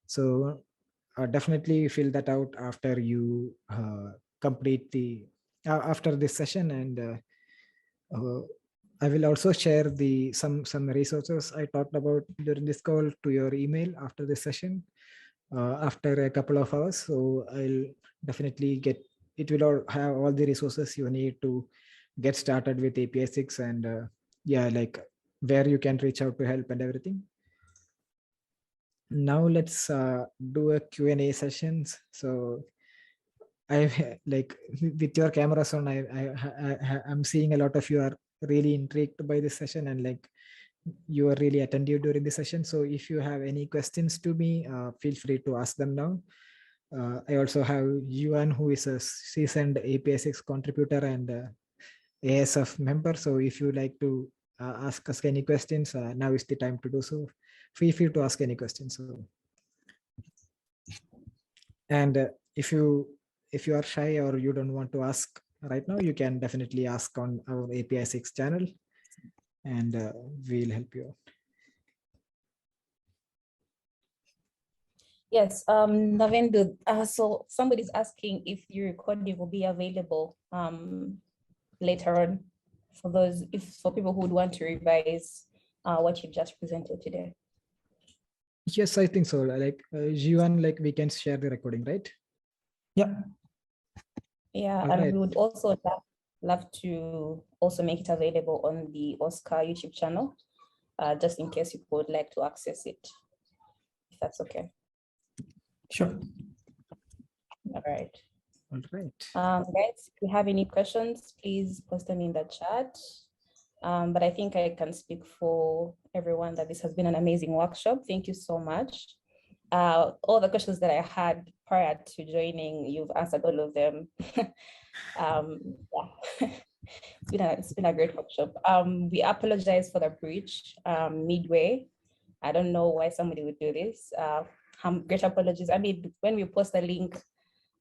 [SPEAKER 1] So definitely fill that out after you complete the after this session. And I will also share the some resources I talked about during this call to your email after this session after a couple of hours. So I'll definitely get it will all have all the resources you need to get started with APISIX, and yeah, like where you can reach out to help and everything. Now let's do a Q&A sessions. So I like with your cameras on, I'm seeing a lot of you are really intrigued by this session, and like you are really attentive during the session. So if you have any questions to me, feel free to ask them now. I also have Yuan, who is a seasoned APISIX contributor and ASF member. So if you like to ask us any questions, now is the time to do so. Feel free to ask any questions. So, and if you are shy or you don't want to ask right now, you can definitely ask on our APISIX channel, and we'll help you out.
[SPEAKER 2] Yes, Navendu, so somebody's asking if your recording will be available later on for people who would want to revise what you just presented today.
[SPEAKER 1] Yes, I think so. Like Jiwan, like we can share the recording, right?
[SPEAKER 3] Yeah.
[SPEAKER 2] Yeah,
[SPEAKER 1] All
[SPEAKER 2] and
[SPEAKER 1] right.
[SPEAKER 2] we would also love to also make it available on the OSCA YouTube channel, just in case you would like to access it, if that's okay.
[SPEAKER 3] Sure.
[SPEAKER 2] All right.
[SPEAKER 1] All right.
[SPEAKER 2] Guys, if you have any questions, please post them in the chat. But I think I can speak for everyone that this has been an amazing workshop. Thank you so much. All the questions that I had prior to joining, you've answered all of them. Yeah, it's been a great workshop. We apologize for the breach midway. I don't know why somebody would do this. Great apologies. I mean, when we post the link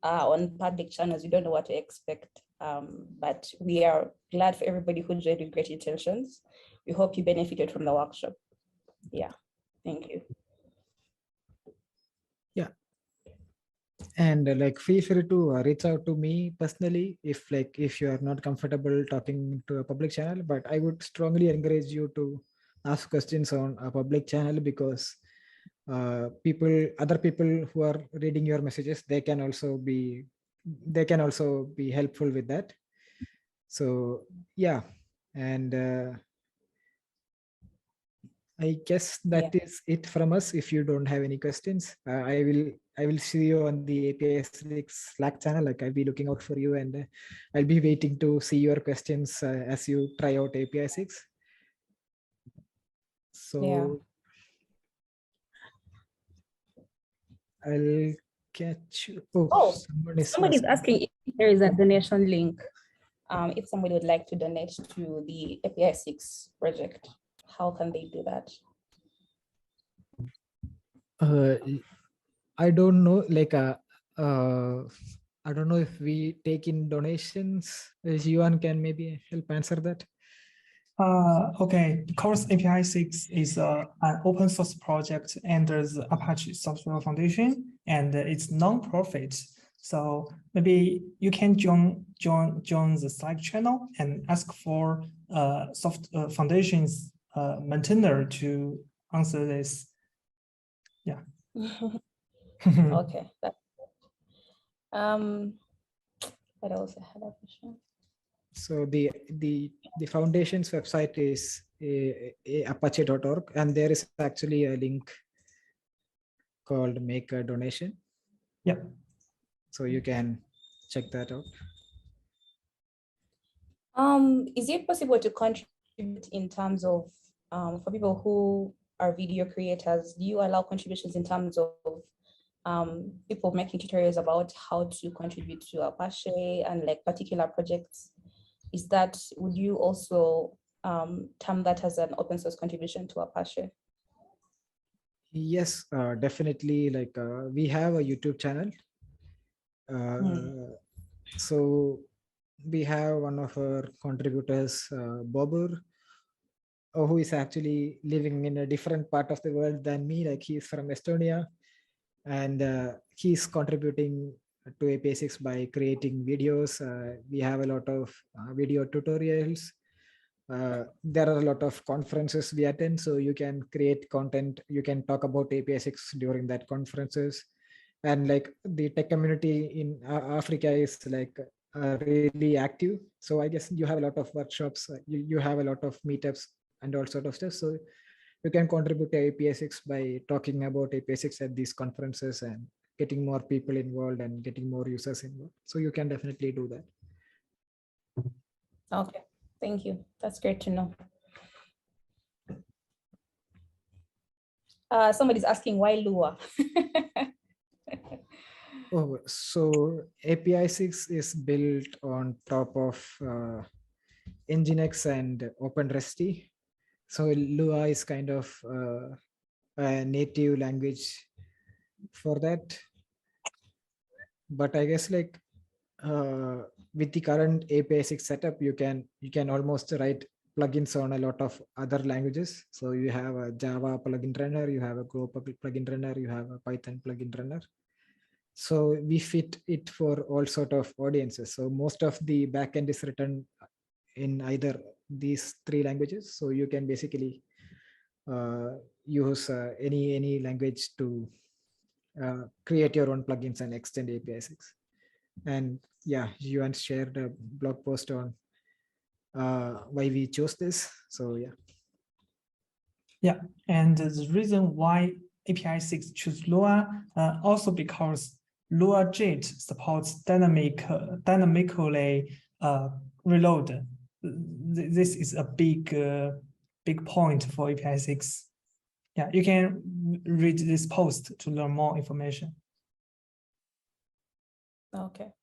[SPEAKER 2] on public channels, you don't know what to expect. But we are glad for everybody who joined with great intentions. We hope you benefited from the workshop. Yeah, thank you.
[SPEAKER 1] Yeah. And like feel free to reach out to me personally if you are not comfortable talking to a public channel, but I would strongly encourage you to ask questions on a public channel, because other people who are reading your messages, they can also be helpful with that. So yeah, and I guess that is it from us. If you don't have any questions, I will see you on the APISIX Slack channel. Like I'll be looking out for you, and I'll be waiting to see your questions as you try out APISIX. So I'll catch you. Oh,
[SPEAKER 2] somebody's asking if there is a donation link. If somebody would like to donate to the APISIX project, how can they do that?
[SPEAKER 1] I don't know. Like I don't know if we take in donations. Jiwan can maybe help answer that.
[SPEAKER 3] Okay, Course APISIX is an open source project under the Apache Software Foundation, and it's non-profit. So maybe you can join the Slack channel and ask for Foundation's maintainer to answer this. Yeah.
[SPEAKER 2] Okay. What else I had a question?
[SPEAKER 1] So the foundation's website is apache.org, and there is actually a link called Make a Donation.
[SPEAKER 3] Yeah.
[SPEAKER 1] So you can check that out.
[SPEAKER 2] Is it possible to contribute in terms of for people who are video creators? Do you allow contributions in terms of people making tutorials about how to contribute to Apache and like particular projects? Would you also term that as an open source contribution to Apache?
[SPEAKER 1] Yes, definitely. Like we have a YouTube channel. So we have one of our contributors, Bobur, who is actually living in a different part of the world than me. Like he's from Estonia. and he's contributing to APISIX by creating videos. We have a lot of video tutorials. There are a lot of conferences we attend, so you can create content, you can talk about APISIX during that conferences. And like the tech community in Africa is like really active. So I guess you have a lot of workshops, you have a lot of meetups and all sort of stuff. So you can contribute to APISIX by talking about APISIX at these conferences and getting more people involved and getting more users involved. So you can definitely do that.
[SPEAKER 2] Okay, thank you. That's great to know. Somebody's asking why Lua?
[SPEAKER 1] Oh, so APISIX is built on top of Nginx and OpenResty. So Lua is kind of a native language for that. But I guess like with the current APISIX setup, you can almost write plugins on a lot of other languages. So you have a Java plugin runner, you have a Go plugin runner, you have a Python plugin runner. So we fit it for all sort of audiences. So most of the backend is written in either these three languages. So you can basically use any language to create your own plugins and extend APISIX. And yeah, Yuan shared a blog post on why we chose this. So yeah.
[SPEAKER 3] Yeah, and the reason why APISIX choose Lua also because Lua JIT supports dynamically reload. This is a big point for APISIX. Yeah, you can read this post to learn more information.
[SPEAKER 2] Okay.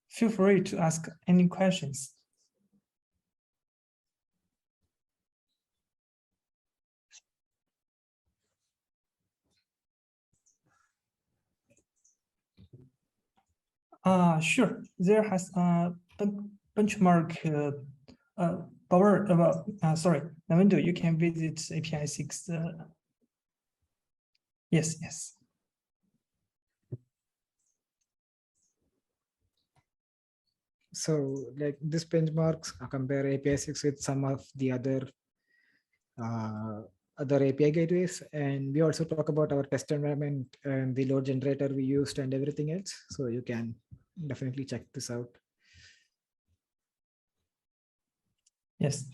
[SPEAKER 3] Feel free to ask any questions. Sure. There has a benchmark. Sorry, Navendu, you can visit APISIX. Yes.
[SPEAKER 1] So like this benchmarks compare APISIX with some of the other API gateways, and we also talk about our test environment and the load generator we used and everything else. So you can definitely check this out.
[SPEAKER 3] Yes.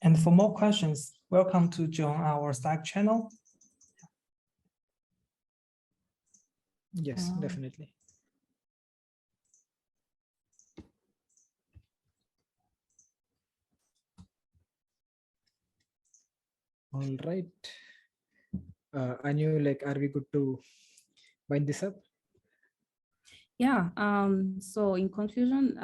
[SPEAKER 3] And for more questions, welcome to join our Slack channel.
[SPEAKER 1] Yes, definitely. All right. Anu, like, are we good to wind this up?
[SPEAKER 2] Yeah, so in conclusion,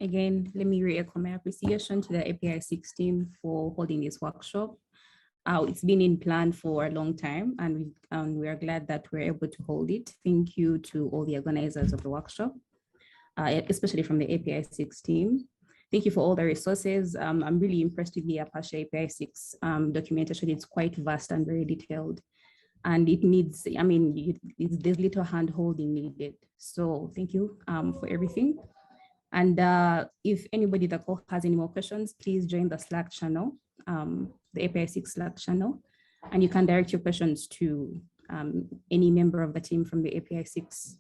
[SPEAKER 2] again, let me re-echo my appreciation to the APISIX team for holding this workshop. It's been in plan for a long time, and we are glad that we're able to hold it. Thank you to all the organizers of the workshop, especially from the APISIX team. Thank you for all the resources. I'm really impressed with the Apache APISIX documentation. It's quite vast and very detailed. And it needs, there's little hand holding needed. So thank you for everything. And if anybody that has any more questions, please join the Slack channel, the APISIX Slack channel, and you can direct your questions to any member of the team from the APISIX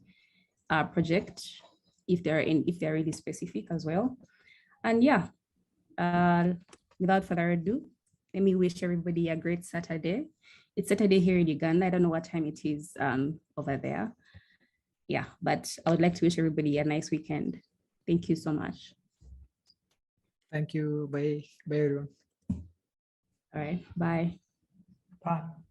[SPEAKER 2] project, if they're really specific as well. And yeah, without further ado, let me wish everybody a great Saturday. It's Saturday here in Uganda. I don't know what time it is over there. Yeah, but I would like to wish everybody a nice weekend. Thank you so much.
[SPEAKER 1] Thank you. Bye. Bye, everyone.
[SPEAKER 2] All right. Bye.
[SPEAKER 3] Bye.